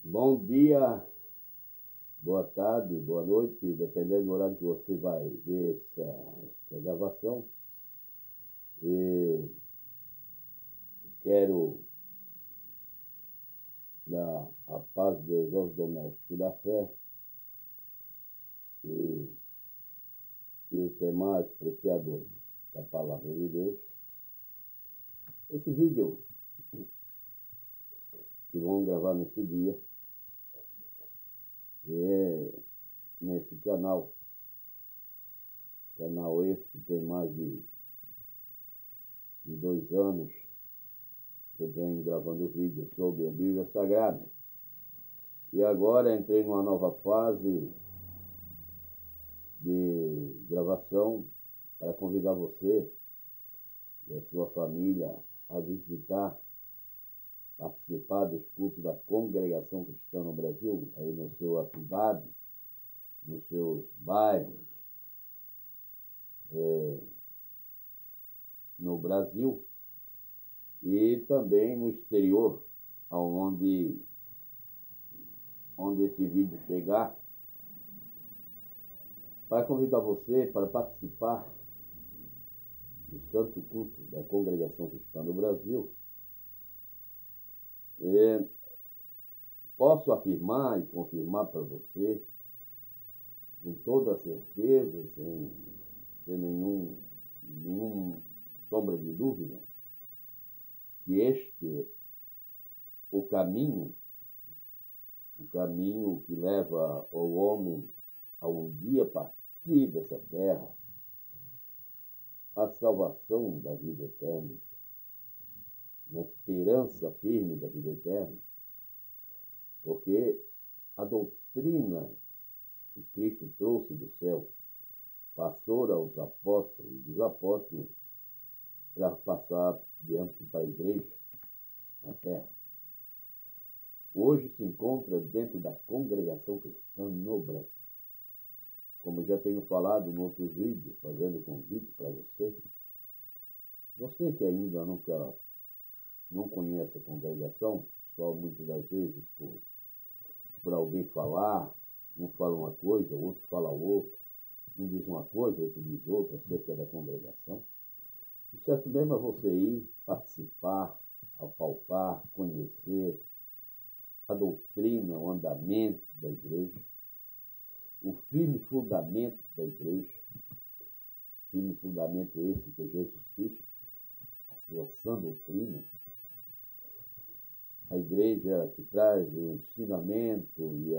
Bom dia, boa tarde, boa noite, dependendo do horário que você vai ver essa gravação. E quero dar a paz de Deus aos domésticos da fé e, e os demais apreciadores da palavra de Deus. Esse vídeo que vamos gravar nesse dia é nesse canal esse que tem mais de 2 anos que eu venho gravando vídeos sobre a Bíblia Sagrada. E agora entrei numa nova fase de gravação para convidar você e a sua família a visitar, participar dos cultos da Congregação Cristã no Brasil, aí na sua cidade, nos seus bairros, no Brasil e também no exterior, onde esse vídeo chegar, para convidar você para participar do Santo Culto da Congregação Cristã no Brasil. Posso afirmar e confirmar para você, com toda certeza, sem nenhum sombra de dúvida, que este o caminho que leva o homem a um dia partir dessa terra, a salvação da vida eterna, na esperança firme da vida eterna, porque a doutrina que Cristo trouxe do céu passou aos apóstolos e dos apóstolos para passar diante da igreja na terra. Hoje se encontra dentro da Congregação Cristã no Brasil. Como já tenho falado em outros vídeos, fazendo convite para você que ainda não conhece a congregação, só muitas das vezes por alguém falar, um fala uma coisa, o outro fala outra, um diz uma coisa, outro diz outra acerca da congregação. O certo mesmo é você ir, participar, apalpar, conhecer a doutrina, o andamento da igreja, o firme fundamento da igreja, firme fundamento esse que é Jesus Cristo, a sua sã doutrina, a igreja que traz o ensinamento e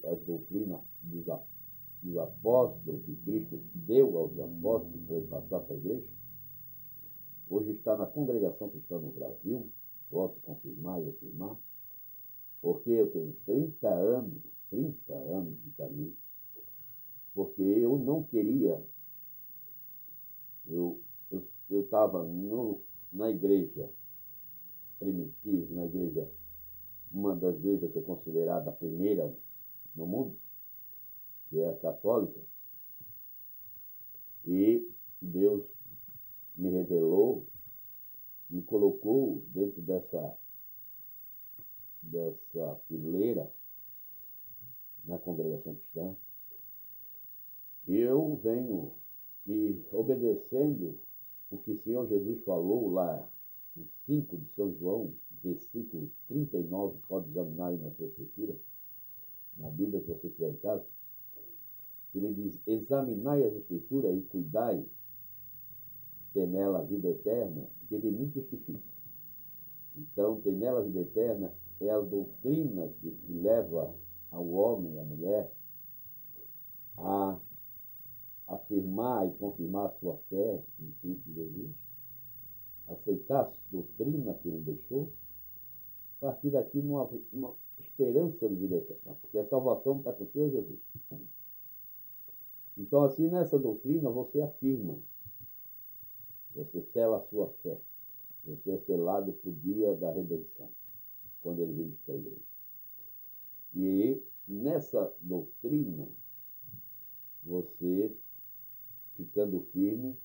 as doutrinas dos apóstolos que Cristo deu aos apóstolos para ele passar para a igreja, hoje está na Congregação Cristã no Brasil. Volto a confirmar e afirmar, porque eu tenho 30 anos de caminho, porque eu não queria, eu estava na igreja primitiva, na igreja, uma das igrejas que é considerada a primeira no mundo, que é a católica, e Deus me revelou, me colocou dentro dessa fileira na Congregação Cristã. E eu venho me obedecendo o que o Senhor Jesus falou lá em 5 de São João, versículo 39, pode examinar aí na sua escritura, na Bíblia que você tiver em casa. Ele diz: examinai as escrituras e cuidai, ter nela a vida eterna, porque de mim testifica. Então, ter nela a vida eterna é a doutrina que leva ao homem e à mulher a afirmar e confirmar a sua fé em Cristo Jesus, aceitar a doutrina que ele deixou, a partir daqui uma esperança de vida eterna, porque a salvação está com o Senhor Jesus. Então, assim, nessa doutrina, você afirma, você sela a sua fé, você é selado para o dia da redenção, quando ele vir buscar a igreja. E nessa doutrina, você, ficando firme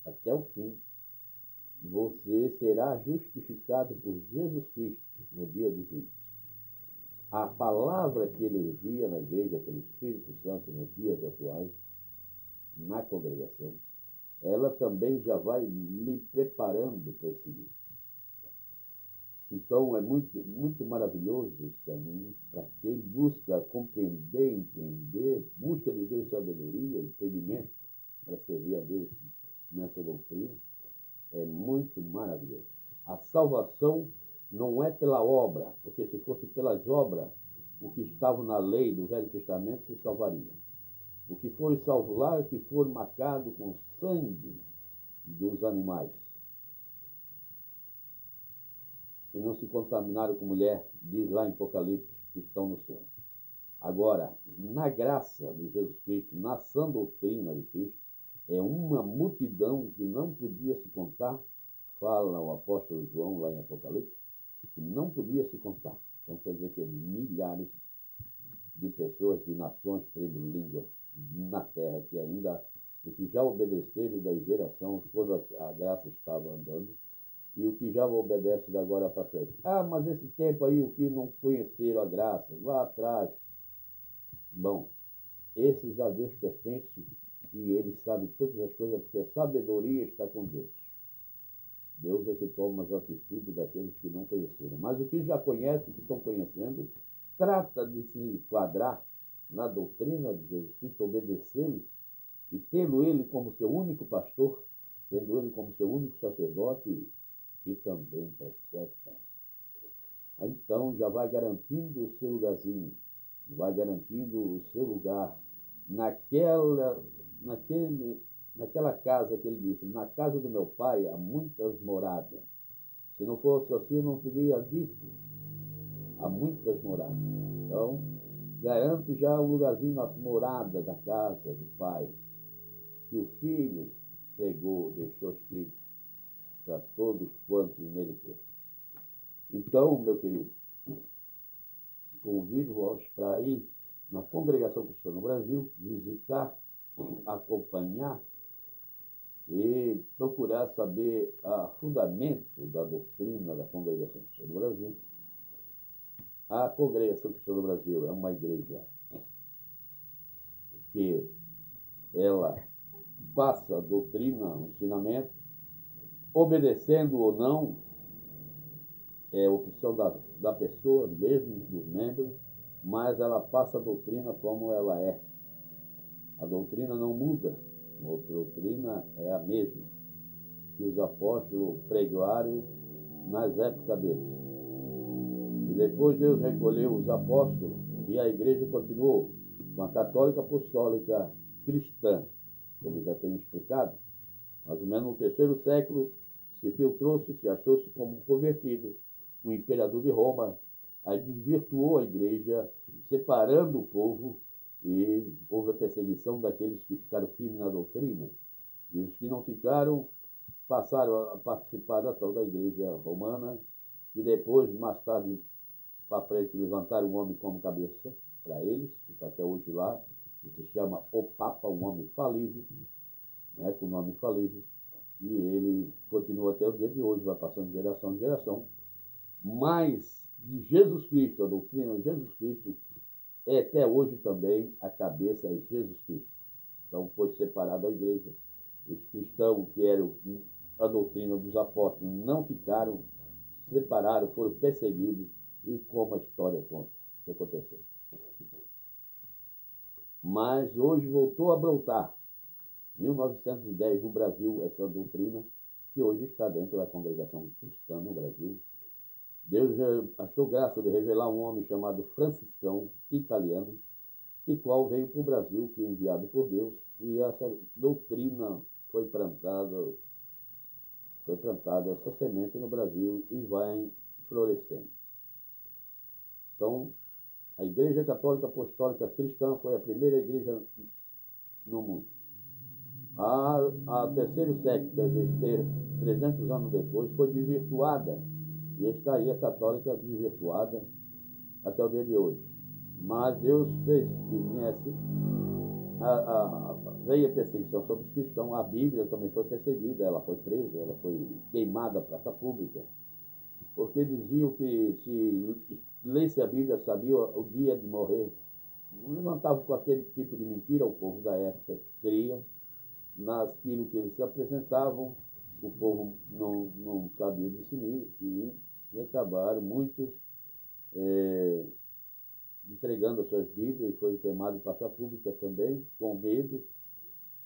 até o fim, você será justificado por Jesus Cristo no dia do juízo. A palavra que ele envia na igreja pelo Espírito Santo nos dias atuais, na congregação, ela também já vai lhe preparando para esse dia. Então, é muito maravilhoso esse caminho para quem busca compreender, entender, busca de Deus sabedoria, entendimento para servir a Deus nessa doutrina. É muito maravilhoso. A salvação não é pela obra, porque se fosse pelas obras, o que estava na lei do Velho Testamento se salvaria. O que for salvo lá é o que for marcado com sangue dos animais. E não se contaminaram com mulher, diz lá em Apocalipse, que estão no céu. Agora, na graça de Jesus Cristo, na sã doutrina de Cristo, é uma multidão que não podia se contar, fala o apóstolo João lá em Apocalipse, que não podia se contar. Então quer dizer que milhares de pessoas, de nações, tribos, línguas na terra, que ainda, o que já obedeceram das gerações, quando a graça estava andando, e o que já obedece da agora para frente. Mas esse tempo aí, o que não conheceram a graça, lá atrás. Bom, esses a Deus pertencem e ele sabe todas as coisas, porque a sabedoria está com Deus. Deus é que toma as atitudes daqueles que não conheceram. Mas o que já conhecem, que estão conhecendo, trata de se enquadrar na doutrina de Jesus Cristo, obedecê-lo e tendo ele como seu único pastor, tendo ele como seu único sacerdote e também profeta. Então já vai garantindo o seu lugarzinho, vai garantindo o seu lugar naquela casa que ele disse, na casa do meu pai há muitas moradas. Se não fosse assim, eu não teria dito, há muitas moradas. Então, garanto já um lugarzinho nas moradas da casa do pai, que o filho pregou, deixou escrito para todos quantos nele creem. Então, meu querido, convido-vos para ir na Congregação Cristã no Brasil, visitar, acompanhar e procurar saber o fundamento da doutrina da Congregação Cristã no Brasil. A Congregação Cristã no Brasil é uma igreja que ela passa a doutrina, o ensinamento, obedecendo ou não, é opção da pessoa, mesmo dos membros, mas ela passa a doutrina como ela é. A doutrina não muda, a doutrina é a mesma que os apóstolos pregaram nas épocas deles. E depois Deus recolheu os apóstolos e a igreja continuou com a católica apostólica cristã, como já tenho explicado. Mais ou menos no 3º século se filtrou-se, se achou-se como convertido. O imperador de Roma aí desvirtuou a igreja, separando o povo, e houve a perseguição daqueles que ficaram firmes na doutrina. E os que não ficaram passaram a participar da tal da igreja romana, e depois, mais tarde, para frente, levantaram um homem como cabeça para eles, que está até hoje lá, que se chama o Papa, um homem falível, né, com nome falível, e ele continua até o dia de hoje, vai passando de geração em geração. Mas de Jesus Cristo, a doutrina de Jesus Cristo, é até hoje também a cabeça é Jesus Cristo. Então foi separada a igreja. Os cristãos que eram a doutrina dos apóstolos não ficaram, separaram, foram perseguidos, e como a história conta o que aconteceu. Mas hoje voltou a brotar, 1910 no Brasil, essa doutrina que hoje está dentro da congregação cristã no Brasil. Deus já achou graça de revelar um homem chamado Franciscão, italiano, que qual veio para o Brasil, que é enviado por Deus, e essa doutrina foi plantada essa semente no Brasil e vai florescendo. Então, a Igreja Católica Apostólica Cristã foi a primeira igreja no mundo. A 3º século, quer dizer, 300 anos depois, foi desvirtuada. E está aí a católica desvirtuada até o dia de hoje. Mas Deus fez que viesse, veio a perseguição sobre os cristãos. A Bíblia também foi perseguida, ela foi presa, ela foi queimada, praça pública. porque diziam que se lesse a Bíblia sabia o dia de morrer. Levantavam com aquele tipo de mentira, o povo da época criam naquilo que eles se apresentavam, o povo não sabia discernir e acabaram muitos é, entregando as suas Bíblias e foi queimado em praça pública também, com medo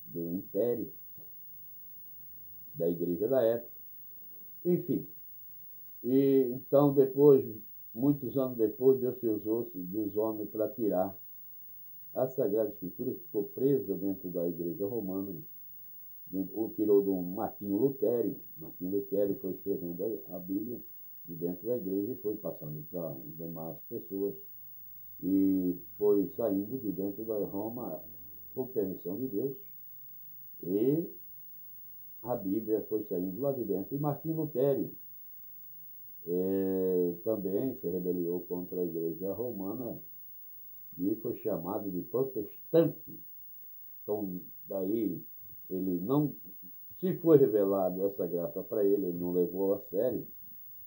do império, da igreja da época. Enfim, e então depois, muitos anos depois, Deus se usou dos homens para tirar a Sagrada Escritura, que ficou presa dentro da igreja romana, o tirou do Martinho Lutério. Martinho Lutério foi escrevendo a Bíblia de dentro da igreja e foi passando para as demais pessoas e foi saindo de dentro da Roma por permissão de Deus e a Bíblia foi saindo lá de dentro. E Martinho Lutério também se rebeliou contra a igreja romana e foi chamado de protestante. Então, daí, ele não, se foi revelado essa graça para ele, ele não levou a sério,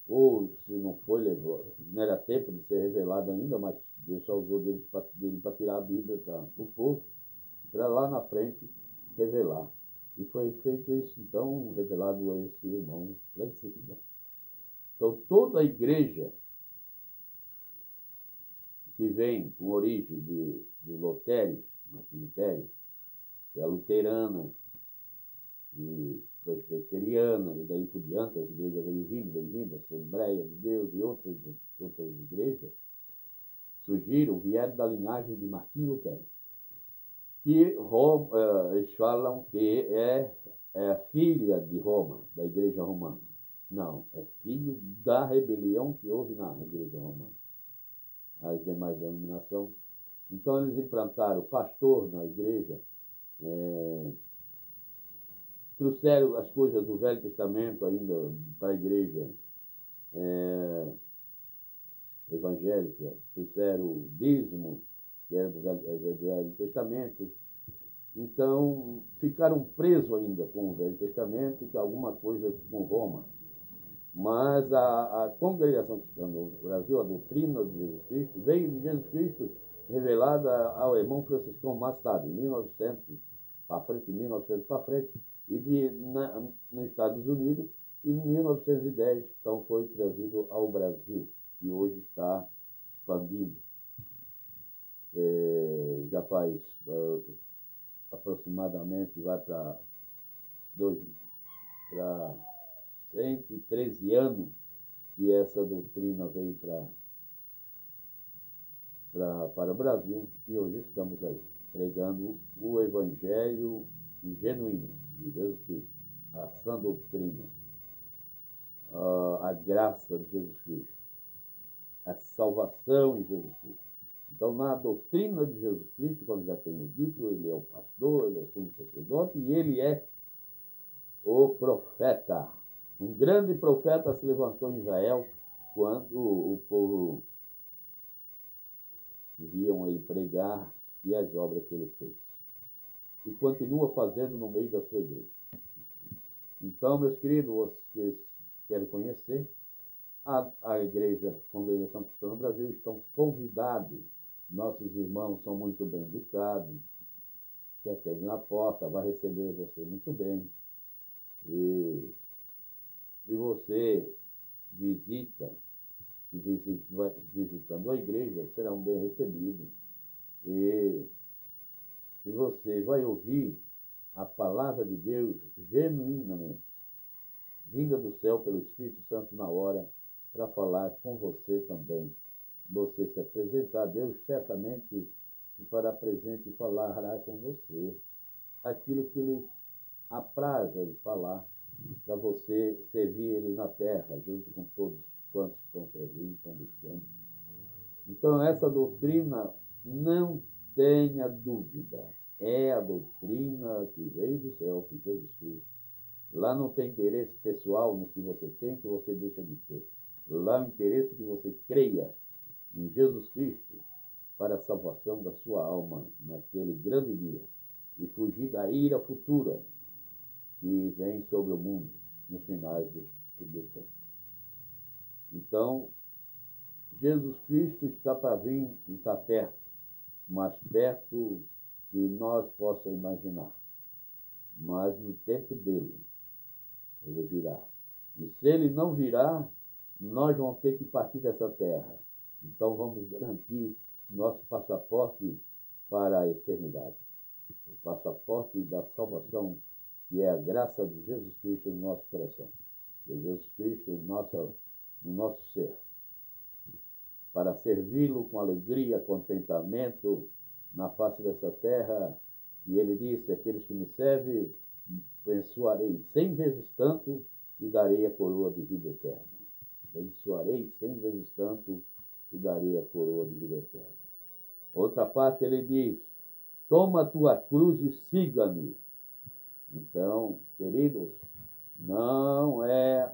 ou se não foi, levou, não era tempo de ser revelado ainda, mas Deus só usou dele para tirar a Bíblia para o povo, para lá na frente revelar. E foi feito isso, então, revelado a esse irmão Francisco. Então, toda a igreja que vem com origem de Lutério, Martinho Lutério, que é a luterana, e presbiteriana, e daí por diante, as igrejas veio vindo, Assembleia de Deus e outras igrejas, surgiram, vieram da linhagem de Martinho Lutério, que eles falam que é filha de Roma, da igreja romana. Não, é filho da rebelião que houve na igreja romana. As demais denominações. Então eles implantaram pastor na igreja, trouxeram as coisas do Velho Testamento ainda para a igreja evangélica, trouxeram o dízimo, que era do Velho Testamento. Então, ficaram presos ainda com o Velho Testamento e alguma coisa com Roma. Mas a congregação cristã no Brasil, a doutrina de Jesus Cristo, veio de Jesus Cristo revelada ao irmão Franciscão mais tarde, em 1900 para frente, 1900 para frente, e nos Estados Unidos, e em 1910, então foi trazido ao Brasil, e hoje está expandindo. Já faz aproximadamente, vai para 113 anos que essa doutrina veio para o Brasil, e hoje estamos aí, pregando o Evangelho genuíno de Jesus Cristo, a sã doutrina, a graça de Jesus Cristo, a salvação em Jesus Cristo. Então, na doutrina de Jesus Cristo, como já tenho dito, ele é o pastor, ele é o sumo sacerdote e ele é o profeta. Um grande profeta se levantou em Israel quando o povo viam ele pregar e as obras que ele fez. E continua fazendo no meio da sua igreja. Então, meus queridos, vocês querem conhecer a igreja, a Congregação Cristã no Brasil, estão convidados. Nossos irmãos são muito bem educados, que atende na porta, vai receber você muito bem. E você visitando a igreja, será bem recebido. E você vai ouvir a palavra de Deus genuinamente, vinda do céu pelo Espírito Santo na hora, para falar com você também. Você se apresentar, Deus certamente se fará presente e falará com você aquilo que Ele apraz Ele falar, para você servir Ele na terra, junto com todos quantos estão servindo, estão buscando. Então, essa doutrina, não tenha dúvida, é a doutrina que veio do céu, por Jesus Cristo. Lá não tem interesse pessoal no que você tem, que você deixa de ter. Lá o interesse que você creia em Jesus Cristo para a salvação da sua alma naquele grande dia e fugir da ira futura que vem sobre o mundo nos finais do tempo. Então, Jesus Cristo está para vir e está perto, mais perto que nós possamos imaginar. Mas no tempo dele, ele virá. E se ele não virá, nós vamos ter que partir dessa terra. Então vamos garantir nosso passaporte para a eternidade. O passaporte da salvação, que é a graça de Jesus Cristo no nosso coração. De Jesus Cristo no nosso ser. Para servi-lo com alegria, contentamento na face dessa terra. E ele disse, aqueles que me servem, abençoarei 100 vezes tanto e darei a coroa de vida eterna. Abençoarei 100 vezes tanto e darei a coroa de vida eterna. Outra parte ele diz, toma a tua cruz e siga-me. Então, queridos, não é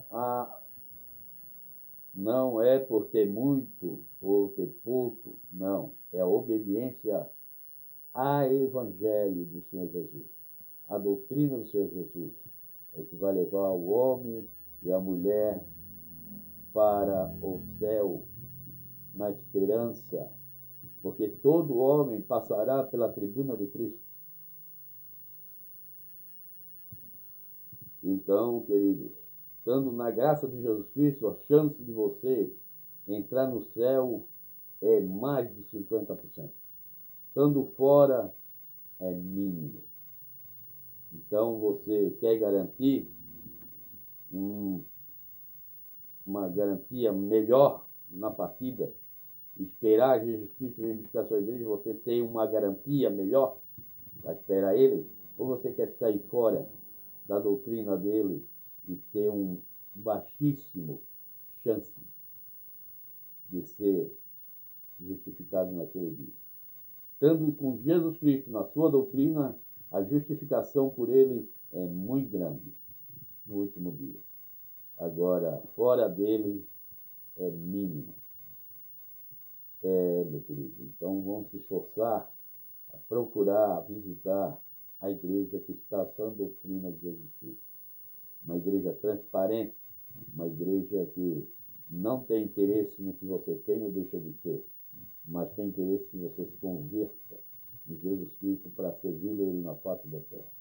por ter muito ou ter pouco, não. É a obediência ao Evangelho do Senhor Jesus. A doutrina do Senhor Jesus é que vai levar o homem e a mulher para o céu na esperança, porque todo homem passará pela tribuna de Cristo. Então, queridos, estando na graça de Jesus Cristo, a chance de você entrar no céu é mais de 50%. Estando fora, é mínimo. Então, você quer garantir uma garantia melhor na partida, esperar Jesus Cristo vir buscar a sua igreja, você tem uma garantia melhor para esperar ele? Ou você quer ficar aí fora da doutrina dele e ter um baixíssimo chance de ser justificado naquele dia? Estando com Jesus Cristo na sua doutrina, a justificação por ele é muito grande no último dia. Agora, fora dele, é mínima. Meu querido, então vamos se esforçar a procurar visitar a igreja que está sã doutrina de Jesus Cristo. Uma igreja transparente, uma igreja que não tem interesse no que você tem ou deixa de ter, mas tem interesse que você se converta em Jesus Cristo para servi-lo ele na face da terra.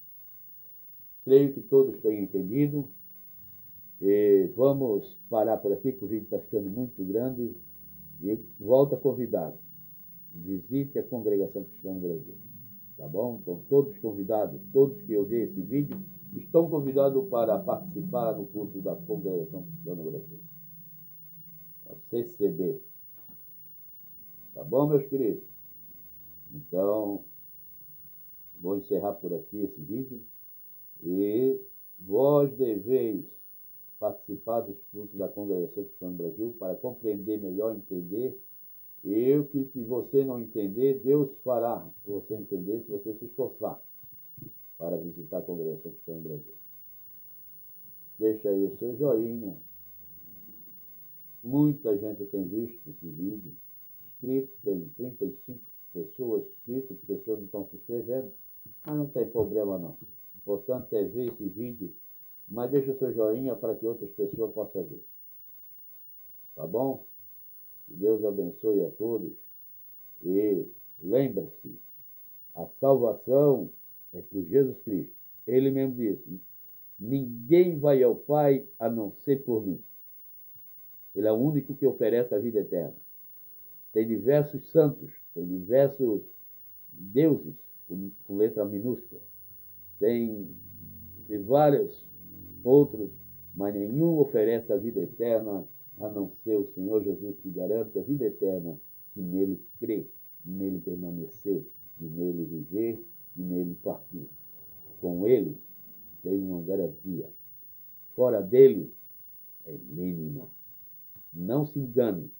Creio que todos tenham entendido. E vamos parar por aqui, que o vídeo está ficando muito grande. E volto a convidar. Visite a Congregação Cristã no Brasil. Tá bom? Então, todos convidados, todos que ouvem esse vídeo, estão convidados para participar do culto da Congregação Cristã no Brasil. A CCB. Tá bom, meus queridos? Então, vou encerrar por aqui esse vídeo. E vós deveis participar dos cultos da Congregação Cristã no Brasil para compreender melhor, entender. E o que se você não entender, Deus fará você entender se você se esforçar para visitar a Congregação Cristã no Brasil. Deixa aí o seu joinha. Muita gente tem visto esse vídeo. Inscrito, tem 35 pessoas inscritas, pessoas não estão se inscrevendo. Mas não tem problema não. O importante é ver esse vídeo, mas deixa o seu joinha para que outras pessoas possam ver. Tá bom? Que Deus abençoe a todos. E lembre-se, a salvação é por Jesus Cristo. Ele mesmo disse, ninguém vai ao Pai a não ser por mim. Ele é o único que oferece a vida eterna. Tem diversos santos, tem diversos deuses, com letra minúscula. Tem vários outros, mas nenhum oferece a vida eterna a não ser o Senhor Jesus, que garante a vida eterna, que nele crê, nele permanecer, e nele viver, e nele partir. Com ele, tem uma garantia. Fora dele, é mínima. Não se engane.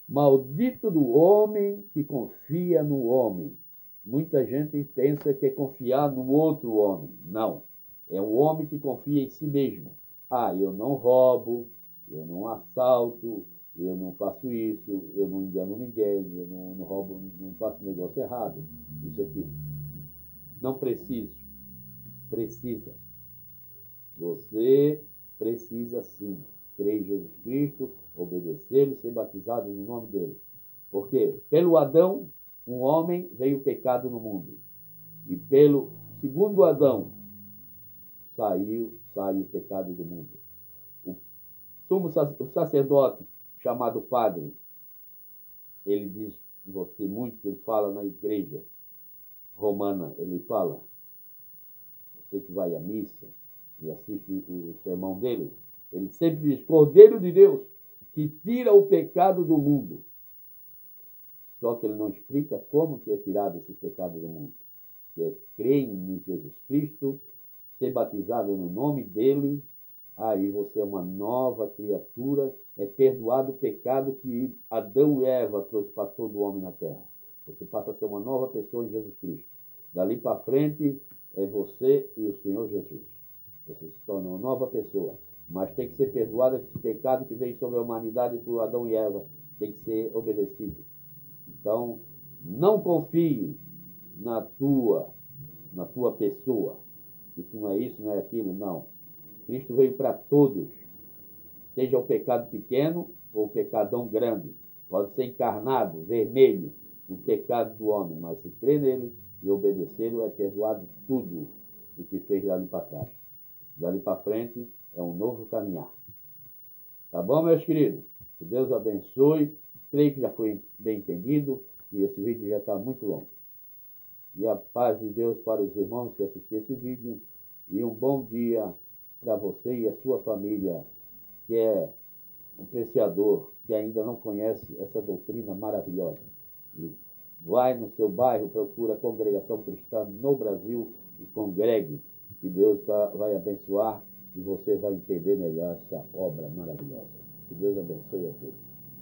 Maldito do homem que confia no homem. Muita gente pensa que é confiar no outro homem. Não. É o homem que confia em si mesmo. Eu não roubo, eu não assalto, eu não faço isso, eu não engano ninguém, eu não roubo, não faço negócio errado. Isso aqui. Não preciso. Precisa. Você precisa sim crer em Jesus Cristo, obedecê-lo e ser batizado no nome dele. Porque pelo Adão, um homem, veio o pecado no mundo. E pelo segundo Adão, sai o pecado do mundo. O sacerdote, chamado padre, ele diz, você muito, ele fala na igreja romana, ele fala, você que vai à missa e assiste o sermão dele, ele sempre diz, Cordeiro de Deus, que tira o pecado do mundo. Só que ele não explica como que é tirado esse pecado do mundo. Que é crer em Jesus Cristo, ser batizado no nome dele, aí você é uma nova criatura, é perdoado o pecado que Adão e Eva trouxe para todo o homem na terra. Você passa a ser uma nova pessoa em Jesus Cristo. Dali para frente, é você e o Senhor Jesus. Você se torna uma nova pessoa. Mas tem que ser perdoado esse pecado que veio sobre a humanidade por Adão e Eva. Tem que ser obedecido. Então, não confie na tua pessoa. Que tu não é isso, não é aquilo, não. Cristo veio para todos. Seja o pecado pequeno ou o pecadão grande. Pode ser encarnado, vermelho, o pecado do homem. Mas se crê nele e obedecê-lo, é perdoado tudo o que fez dali para trás. Dali para frente, é um novo caminhar. Tá bom, meus queridos? Que Deus abençoe. Creio que já foi bem entendido e esse vídeo já está muito longo. E a paz de Deus para os irmãos que assistiram esse vídeo. E um bom dia para você e a sua família, que é um apreciador, que ainda não conhece essa doutrina maravilhosa. E vai no seu bairro, procura a congregação cristã no Brasil e congregue. Que Deus vai abençoar e você vai entender melhor essa obra maravilhosa. Que Deus abençoe a todos.